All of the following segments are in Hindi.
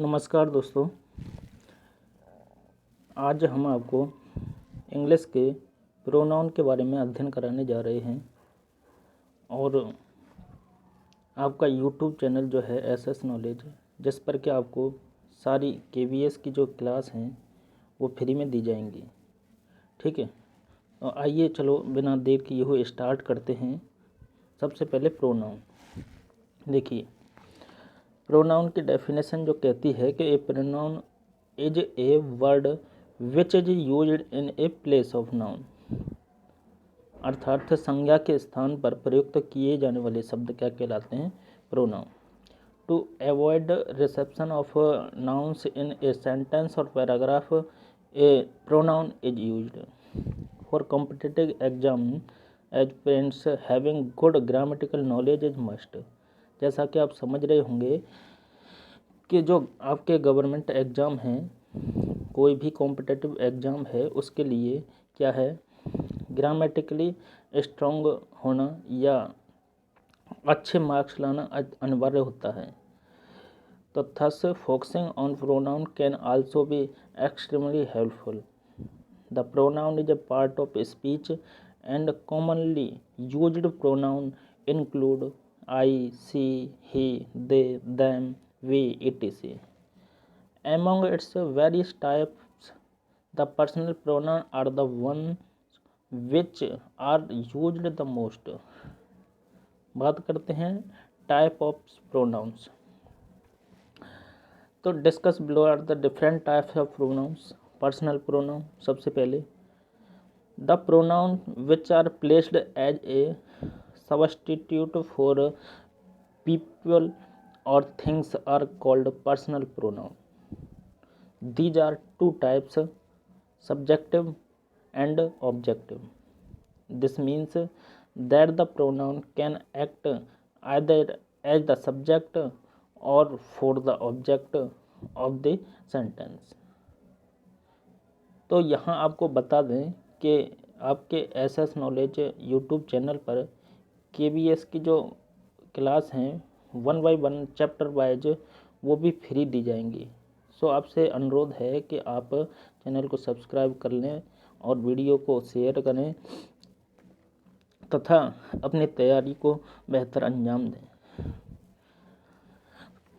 नमस्कार दोस्तों। आज हम आपको इंग्लिश के प्रोनाउन के बारे में अध्ययन कराने जा रहे हैं और आपका यूट्यूब चैनल जो है एसएस नॉलेज, जिस पर कि आपको सारी केवीएस की जो क्लास हैं वो फ्री में दी जाएंगी। ठीक है, तो आइए चलो बिना देर किए हुए स्टार्ट करते हैं। सबसे पहले प्रोनाउन देखिए। प्रोनाउन की डेफिनेशन जो कहती है कि a pronoun is a word which is used in a place of noun, अर्थात संज्ञा के स्थान पर प्रयुक्त किए जाने वाले शब्द क्या कहलाते हैं? Pronoun. To avoid reception of nouns in a sentence और paragraph, a pronoun is used for competitive exam as parents having good grammatical knowledge is must. जैसा कि आप समझ रहे होंगे कि जो आपके गवर्नमेंट एग्ज़ाम हैं, कोई भी कॉम्पिटिटिव एग्ज़ाम है, उसके लिए क्या है, ग्रामेटिकली स्ट्रॉन्ग होना या अच्छे मार्क्स लाना अनिवार्य होता है। तो thus focusing on pronoun can also be extremely helpful. The pronoun is a part of speech and commonly used pronoun include I, she, he, they, them, we, etc. Among its various types, the personal pronouns are the ones which are used the most. बात करते हैं टाइप ऑफ प्रोनाउंस। तो discuss below are the different types of pronouns. Personal pronoun सबसे पहले, the pronoun which are placed as a substitute for people or things are called personal pronoun. These are two types, subjective and objective. This means that the pronoun can act either as the subject or for the object of the sentence. तो यहाँ आपको बता दें कि आपके एसएस नॉलेज यूट्यूब चैनल पर केवीएस की जो क्लास हैं 1 बाय 1 चैप्टर वाइज वो भी फ्री दी जाएंगी। सो आपसे अनुरोध है कि आप चैनल को सब्सक्राइब कर लें और वीडियो को शेयर करें तथा अपनी तैयारी को बेहतर अंजाम दें।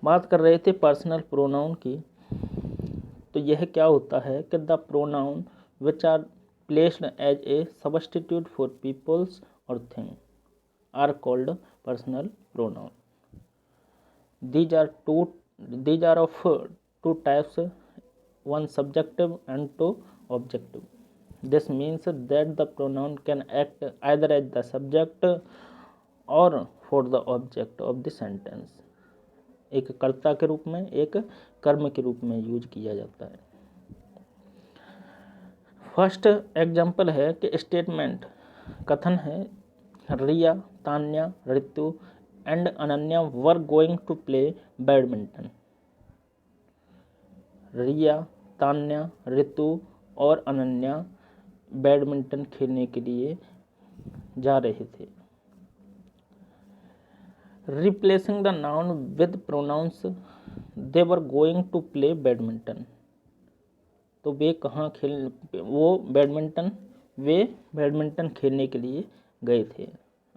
बात कर रहे थे पर्सनल प्रोनाउन की। तो यह क्या होता है कि the pronoun which are placed as a substitute for peoples और thing are called personal pronoun. These are of two types, one subjective and two objective. This means that the pronoun can act either as the subject or for the object of the sentence. एक कर्ता के रूप में, एक कर्म के रूप में यूज किया जाता है। फर्स्ट एग्जाम्पल है कि स्टेटमेंट कथन है, Riya, Tanya, Ritu and Ananya were going to play badminton. Riya, Tanya, Ritu और अनन्या बैडमिंटन खेलने के लिए जा रहे थे। Replacing the noun with pronouns, they were going to play badminton. तो वे बैडमिंटन खेलने के लिए गए थे।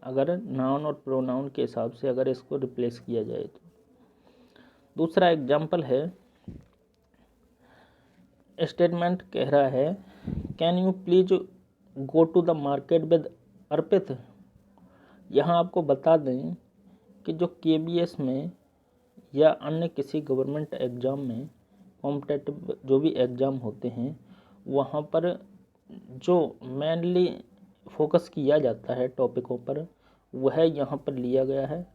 अगर नाउन और प्रोनाउन के हिसाब से अगर इसको रिप्लेस किया जाए तो। दूसरा एग्जाम्पल है, स्टेटमेंट कह रहा है, can you please go to the market with Arpit. यहाँ आपको बता दें कि जो केबीएस में या अन्य किसी गवर्नमेंट एग्ज़ाम में कॉम्पिटिटिव जो भी एग्ज़ाम होते हैं, वहाँ पर जो मेनली फोकस किया जाता है टॉपिकों पर, वह यहाँ पर लिया गया है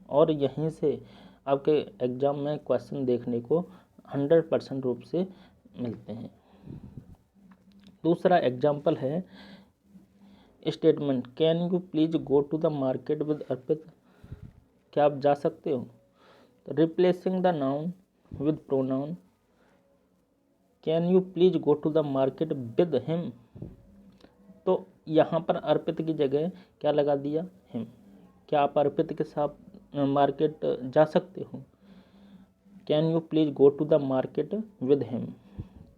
और यहीं से आपके एग्ज़ाम में क्वेश्चन देखने को 100% रूप से मिलते हैं। दूसरा एग्जाम्पल है statement, can you please go to the market with Arpit. क्या आप जा सकते हो? तो replacing the noun with pronoun, can you please go to the market with him. तो यहाँ पर अर्पित की जगह क्या लगा दिया? हिम। क्या आप अर्पित के साथ मार्केट जा सकते हो? Can you please go to the market with him.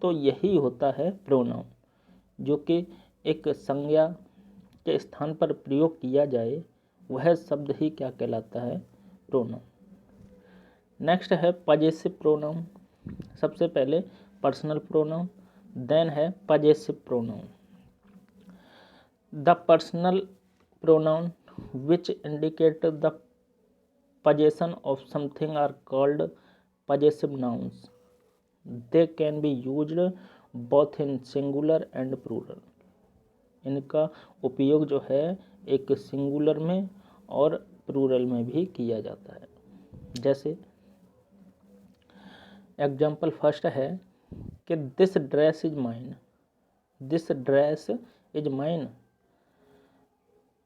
तो यही होता है प्रोनाउन, जो कि एक संज्ञा के स्थान पर प्रयोग किया जाए, वह शब्द ही क्या कहलाता है, प्रोनाउन। नेक्स्ट है पजेसिव प्रोनाउन। सबसे पहले पर्सनल प्रोनाउन, देन है possessive pronoun. The personal pronoun which indicate the possession of something are called possessive nouns. They can be used both in singular and plural. इनका उपयोग जो है एक सिंगुलर में और प्लूरल में भी किया जाता है। जैसे एग्जाम्पल फर्स्ट है कि this dress is mine, this dress is mine.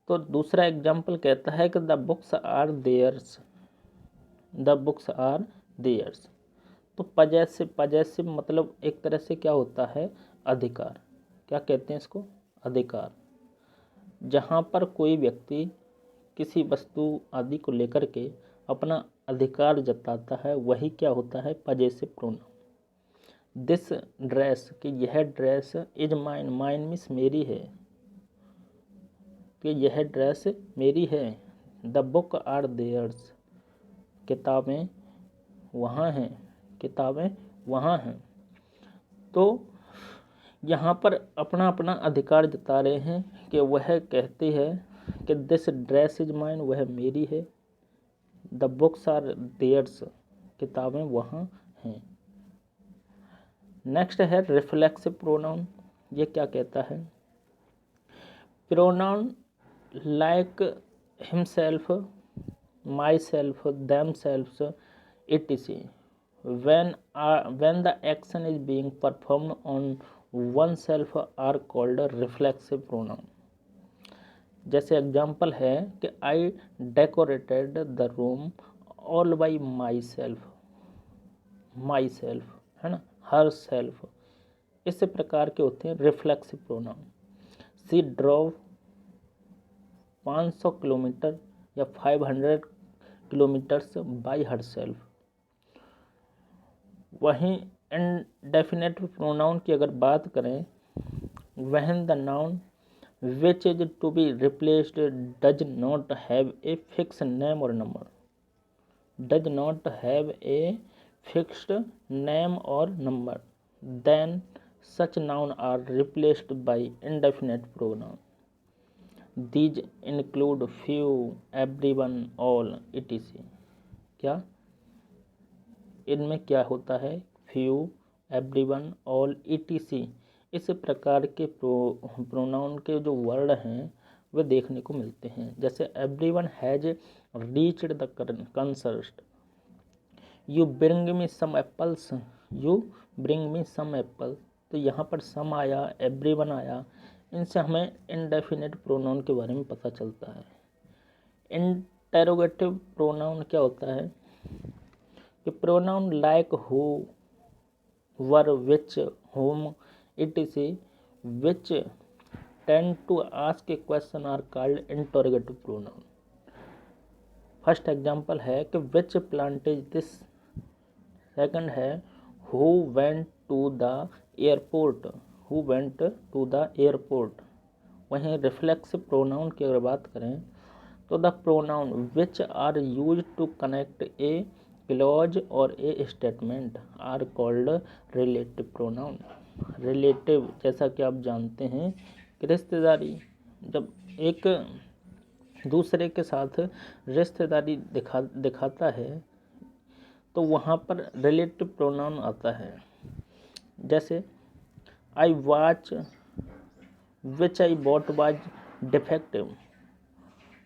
तो दूसरा एग्जाम्पल कहता है कि the books are theirs, the books are theirs. तो पजेसिव मतलब एक तरह से क्या होता है, अधिकार। क्या कहते हैं इसको, अधिकार। जहाँ पर कोई व्यक्ति किसी वस्तु आदि को लेकर के अपना अधिकार जताता है, वही क्या होता है, पजेसिव प्रोनाउन। दिस ड्रेस, कि यह dress, is mine, mine means मेरी है, कि यह ड्रेस मेरी है। द बुक आर देयर्स, किताबें वहाँ हैं, किताबें वहाँ हैं। तो यहाँ पर अपना अपना अधिकार जता रहे हैं कि वह कहती है कि दिस ड्रेस इज माइन, वह मेरी है। द बुक्स आर देयर्स, किताबें वहाँ हैं। नेक्स्ट है रिफ्लेक्सिव प्रोनाउन। ये क्या कहता है, pronoun like himself, myself, themselves, etc. When the action is being performed on oneself are called reflexive pronoun. जैसे एग्जाम्पल है कि I decorated the room all by myself, myself है ना, herself। इस प्रकार के होते हैं reflexive pronoun. She drove 500 kilometre या 500 किलोमीटर्स बाय हरसेल्फ। वहीं इंडेफिनेट प्रोनाउन की अगर बात करें, when the noun which is to be replaced does not have a fix name और number, does not have a fixed name और number, then such noun are replaced by indefinite pronoun. These include few, everyone, all, etc. क्या इनमें क्या होता है, few, everyone, all, etc. इस प्रकार के प्रोनाउन के जो वर्ड हैं वे देखने को मिलते हैं। जैसे everyone has reached the concert, you bring me some apples, you bring me some apples। तो यहाँ पर some आया, everyone आया, इनसे हमें इंडेफिनेट प्रोनाउन के बारे में पता चलता है। इंटेरोगेटिव प्रोनाउन क्या होता है, कि pronoun like who, where, which, whom, etc. Which tend to ask a question are called interrogative pronoun. First example है कि which plant is this. Second है who went to the airport, who went to the airport. वहीं रिफ्लेक्सिव प्रोनाउन की अगर बात करें तो the pronoun which are use to connect a clause और a statement are called relative pronoun. Relative, जैसा कि आप जानते हैं कि रिश्तेदारी, जब एक दूसरे के साथ रिश्तेदारी दिखाता है तो वहाँ पर रिलेटिव प्रोनाउन आता है। जैसे I watch which I bought was defective,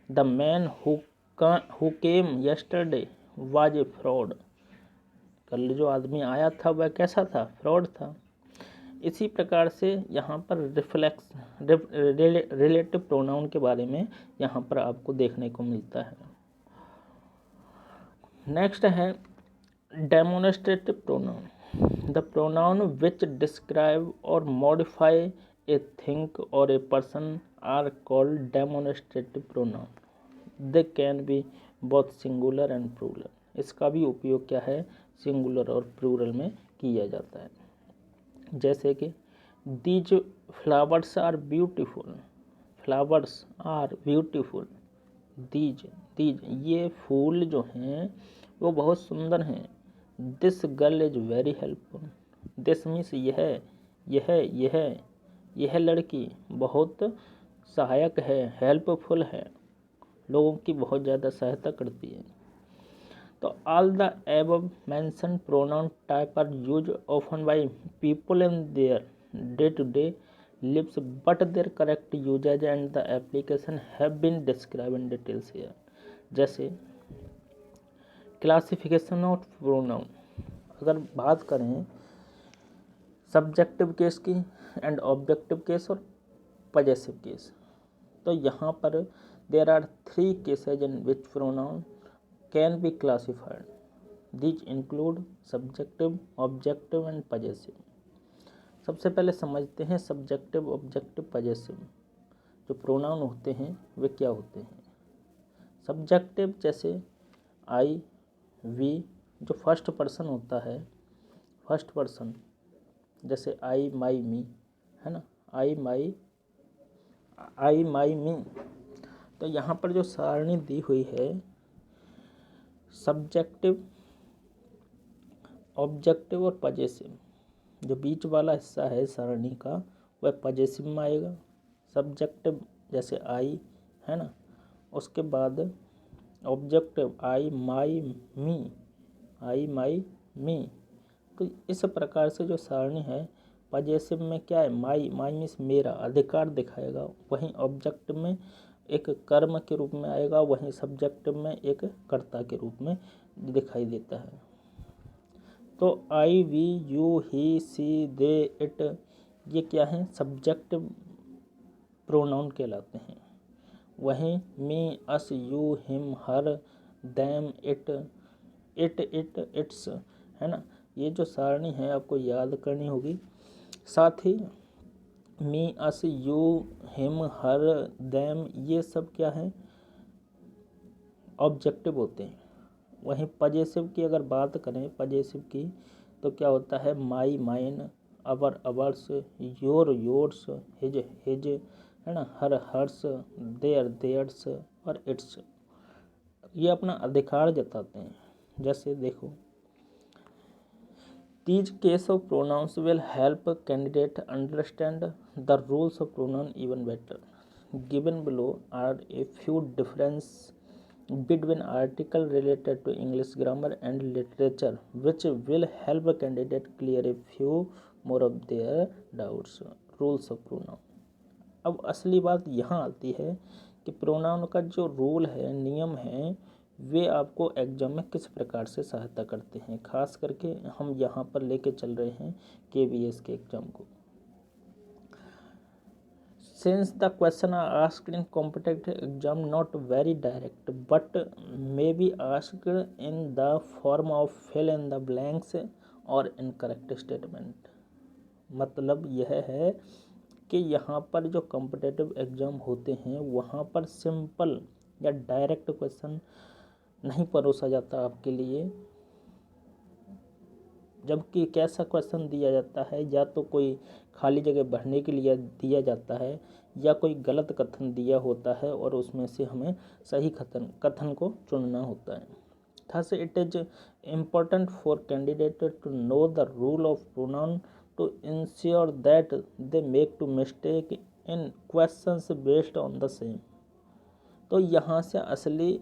the man who came yesterday was a fraud। कल जो आदमी आया था वह कैसा था, फ्रॉड था। इसी प्रकार से यहाँ पर रिलेटिव प्रोनाउन के बारे में यहाँ पर आपको देखने को मिलता है। नेक्स्ट है demonstrative pronoun. The pronoun which describe और modify a thing or a person are called demonstrative pronoun। They can be both singular and plural। इसका भी उपयोग क्या है, सिंगुलर और प्लूरल में किया जाता है। जैसे कि these flowers are beautiful, flowers are beautiful, these these ये फूल जो हैं वो बहुत सुंदर हैं। This girl is very helpful, this means यह लड़की बहुत सहायक है, हेल्पफुल है, लोगों की बहुत ज़्यादा सहायता करती है। तो all the above mention pronoun type are use often by people in their day to day lives but their correct usages and the application have been describe in details here. जैसे क्लासिफिकेशन ऑफ प्रोनाउन, अगर बात करें सब्जेक्टिव केस की एंड ऑब्जेक्टिव केस और पजेसिव केस, तो यहाँ पर there are 3 cases in which pronoun can be classified. These include subjective, objective and possessive. सबसे पहले समझते हैं सब्जेक्टिव, ऑब्जेक्टिव, पजेसिव जो प्रोनाउन होते हैं वे क्या होते हैं। सब्जेक्टिव जैसे आई, वी, जो फर्स्ट पर्सन होता है, फर्स्ट पर्सन जैसे आई, माई, मी, है ना, आई, माई, मी। तो यहाँ पर जो सारणी दी हुई है सब्जेक्टिव, ऑब्जेक्टिव और पजेसिव, जो बीच वाला हिस्सा है सारणी का वह पजेसिव में आएगा। सब्जेक्टिव जैसे आई, है ना, उसके बाद ऑब्जेक्टिव आई, माई, मी, आई, माई, मी। तो इस प्रकार से जो सारणी है पजेसिव में क्या है, माई मीन्स मेरा, अधिकार दिखाएगा, वहीं ऑब्जेक्टिव में एक कर्म के रूप में आएगा, वहीं सब्जेक्टिव में एक कर्ता के रूप में दिखाई देता है। तो I, we, you, he, she, they, it ये क्या है, सब्जेक्टिव प्रोनाउन कहलाते हैं। वहीं me, us, you, him, her, them, it, its, है ना, ये जो सारणी है आपको याद करनी होगी। साथ ही मी, us, you, him, her, them ये सब क्या है, ऑब्जेक्टिव होते हैं। वहीं पजेसिव की अगर बात करें, पजेसिव की, तो क्या होता है, my, mine, our, ours, your, yours, his, his, है ना, हर, हर्स, देयर, देयर्स और इट्स। ये अपना अधिकार जताते हैं। जैसे देखो, these case of pronouns will help candidate understand the rules of pronoun even better. Given below are a few differences between article related to English grammar and literature which will help candidate clear a few more of their doubts. Rules of pronoun. अब असली बात यहाँ आती है कि प्रोनाउन का जो रूल है, नियम है, वे आपको एग्जाम में किस प्रकार से सहायता करते हैं। खास करके हम यहाँ पर लेके चल रहे हैं KVS के एग्जाम को। Since the question are asked in competitive exam not very direct but may be asked in the form of fill in the blanks or incorrect statement, मतलब यह है कि यहाँ पर जो कॉम्पिटिटिव एग्ज़ाम होते हैं वहाँ पर सिंपल या डायरेक्ट क्वेश्चन नहीं परोसा जाता आपके लिए, जबकि कैसा क्वेश्चन दिया जाता है, या तो कोई खाली जगह भरने के लिए दिया जाता है या कोई गलत कथन दिया होता है और उसमें से हमें सही कथन को चुनना होता है। Thus it is important for candidate to know the rule of pronoun to ensure that they make to mistake in questions based on the same। तो यहाँ से असली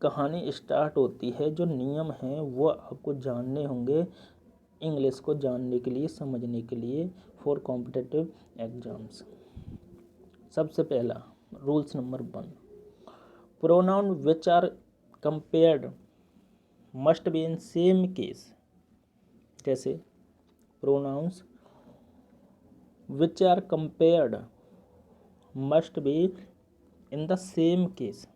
कहानी स्टार्ट होती है। जो नियम हैं वो आपको जानने होंगे इंग्लिश को जानने के लिए, समझने के लिए फॉर कॉम्पिटिटिव एग्जाम्स। सबसे पहला rules number 1, pronoun which are compared must be in same case. जैसे pronouns which are compared must be in the same case.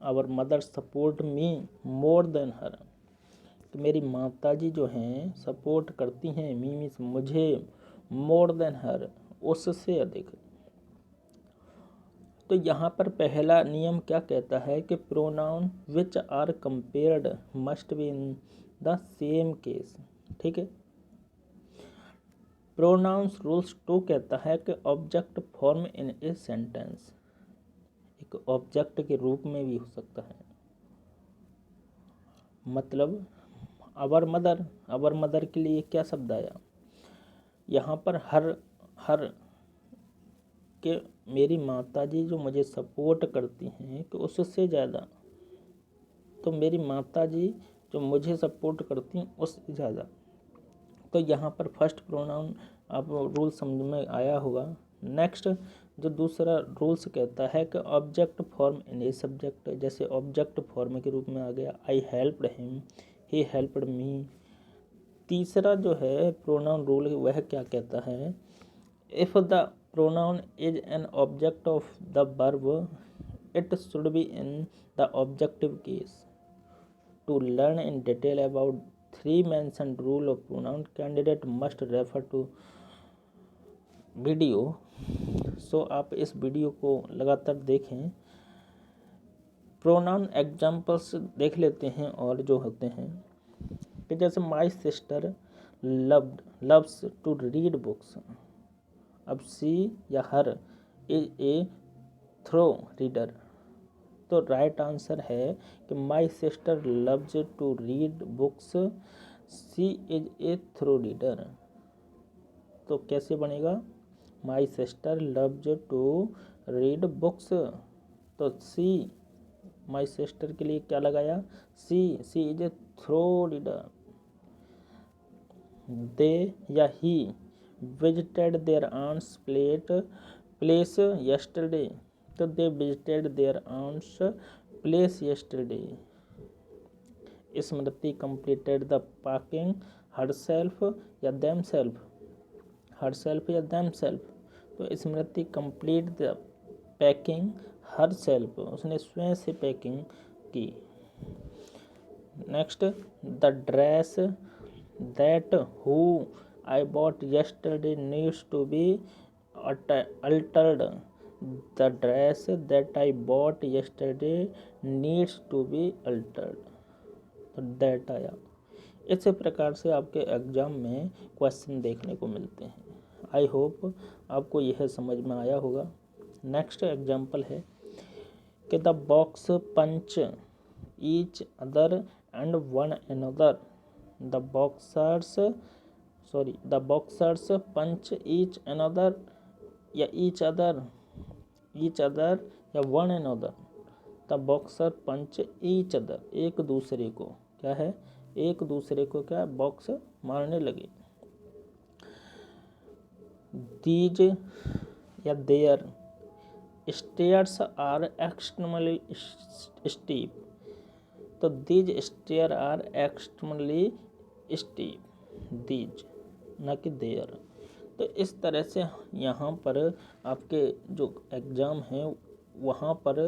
Our mother support me more than her, तो मेरी माता जी जो हैं सपोर्ट करती हैं मी मीन्स मुझे, मोर देन हर उससे अधिक। तो यहाँ पर पहला नियम क्या कहता है कि pronoun which are compared must be in the same case. ठीक है। प्रोनाउंस रूल्स 2 कहता है कि object form in a sentence, एक ऑब्जेक्ट के रूप में भी हो सकता है। मतलब अवर मदर के लिए क्या शब्द आया यहाँ पर? हर कि मेरी माताजी जो मुझे सपोर्ट करती हैं कि उससे ज़्यादा, तो मेरी माताजी जो मुझे सपोर्ट करती हैं उससे ज़्यादा। तो यहाँ पर फर्स्ट प्रोनाउन आप रूल समझ में आया होगा। नेक्स्ट जो दूसरा रूल्स कहता है कि object form in a subject, जैसे ऑब्जेक्ट फॉर्म के रूप में आ गया आई helped him, he helped me. तीसरा जो है प्रोनाउन रूल वह क्या कहता है? If the pronoun is an object of the verb, it should be in the objective case. To learn in detail about 3 mentioned rule of pronoun, candidate must refer to video. So आप इस वीडियो को लगातार देखें। प्रोनाउन एग्जाम्पल्स देख लेते हैं और जो होते हैं कि जैसे my sister loves to read books. अब सी या her is a thorough reader, तो राइट आंसर है कि my sister loves to read books, she is a thorough reader. तो कैसे बनेगा? My sister loves to read books, तो सी माई सिस्टर के लिए क्या लगाया? She is a thorough reader. They या he visited their aunt's place yesterday, तो they visited their aunt's place yesterday. Smriti completed the packing herself या themselves, herself या themselves। तो स्मृति complete the packing herself, उसने स्वयं से पैकिंग की। Next the dress that who I bought yesterday needs to be altered. The dress that I bought yesterday needs to be altered. तो that आया। इस प्रकार से आपके एग्जाम में क्वेश्चन देखने को मिलते हैं। आई होप आपको यह समझ में आया होगा। नेक्स्ट एग्जाम्पल है कि the box punch each other and one another. The boxers punch each another या each other या one another। The boxer punch each other, एक दूसरे को क्या है? एक दूसरे को क्या बॉक्स मारने लगे। These या their stairs are extremely steep, तो these stairs are extremely steep, these ना कि देयर। तो इस तरह से यहाँ पर आपके जो एग्ज़ाम हैं वहाँ पर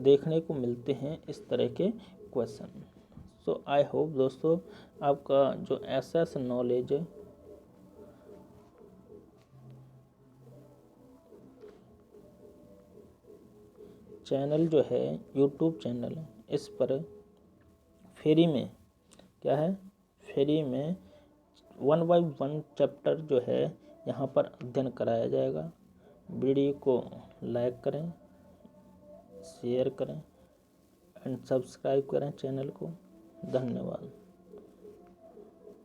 देखने को मिलते हैं इस तरह के क्वेश्चन। सो आई होप दोस्तों आपका जो एसएस नॉलेज चैनल जो है यूट्यूब चैनल, इस पर फ्री में क्या है? फ्री में 1 बाय 1 चैप्टर जो है यहाँ पर अध्ययन कराया जाएगा। वीडियो को लाइक करें, शेयर करें एंड सब्सक्राइब करें चैनल को। धन्यवाद।